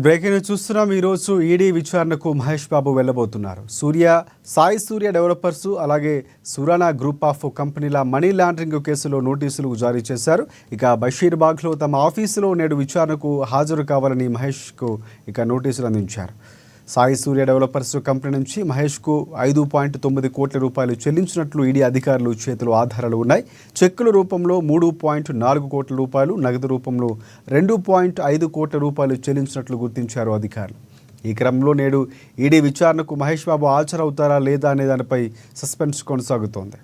Breaking news చూస్తున్నాం. ఈరోజు ED విచారణకు మహేష్ బాబు వెళ్ళబోతున్నారు. సాయి సూర్య డెవలపర్స్ అలాగే సురానా గ్రూప్ ఆఫ్ కంపెనీల మనీ లాండరింగ్ కేసులో నోటీసులు జారీ చేశారు. ఇక బషీర్బాగ్లో తమ ఆఫీసులో నేడు విచారణకు హాజరు కావాలని మహేష్కు నోటీసులు అందించారు. సాయి సూర్య డెవలపర్స్ కంపెనీ నుంచి మహేష్కు 5.9 కోట్ల రూపాయలు చెల్లించినట్లు ఈడీ అధికారులు చేతిలో ఆధారాలు ఉన్నాయి. చెక్కుల రూపంలో 3.4 కోట్ల రూపాయలు, నగదు రూపంలో 2.5 కోట్ల రూపాయలు చెల్లించినట్లు గుర్తించారు అధికారులు. ఈ క్రమంలో నేడు ఈడీ విచారణకు మహేష్ బాబు హాజరవుతారా లేదా అనే దానిపై సస్పెన్స్ కొనసాగుతోంది.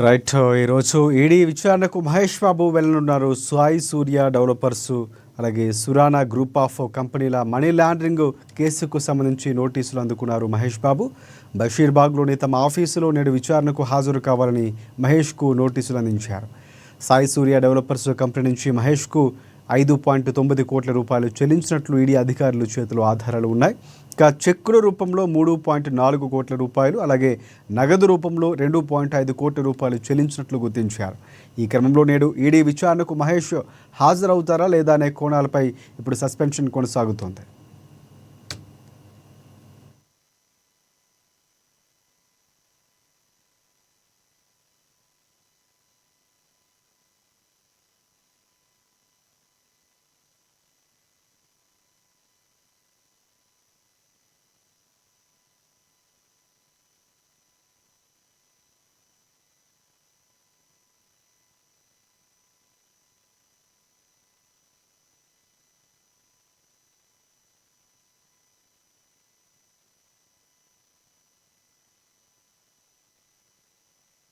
రైట్, ఈరోజు ఈడీ విచారణకు మహేష్ బాబు వెళ్ళనున్నారు. సాయి సూర్య డెవలపర్స్ అలాగే సురానా గ్రూప్ ఆఫ్ కంపెనీల మనీ లాండరింగ్ కేసుకు సంబంధించి నోటీసులు అందుకున్నారు మహేష్ బాబు. బషీర్బాగ్లోని తమ ఆఫీసులో నేడు విచారణకు హాజరు కావాలని మహేష్కు నోటీసులు అందించారు. సాయి సూర్య డెవలపర్స్ కంపెనీ నుంచి మహేష్కు 5.9 కోట్ల రూపాయలు చెల్లించినట్లు ఈడీ అధికారులు చేతిలో ఆధారాలు ఉన్నాయి. ఇక చెక్కుల రూపంలో 3.4 కోట్ల రూపాయలు అలాగే నగదు రూపంలో 2.5 కోట్ల రూపాయలు చెల్లించినట్లు గుర్తించారు. ఈ క్రమంలో నేడు ఈడీ విచారణకు మహేష్ హాజరవుతారా లేదా అనే కోణాలపై ఇప్పుడు సస్పెన్షన్ కొనసాగుతోంది.